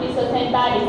1947۔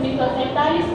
1947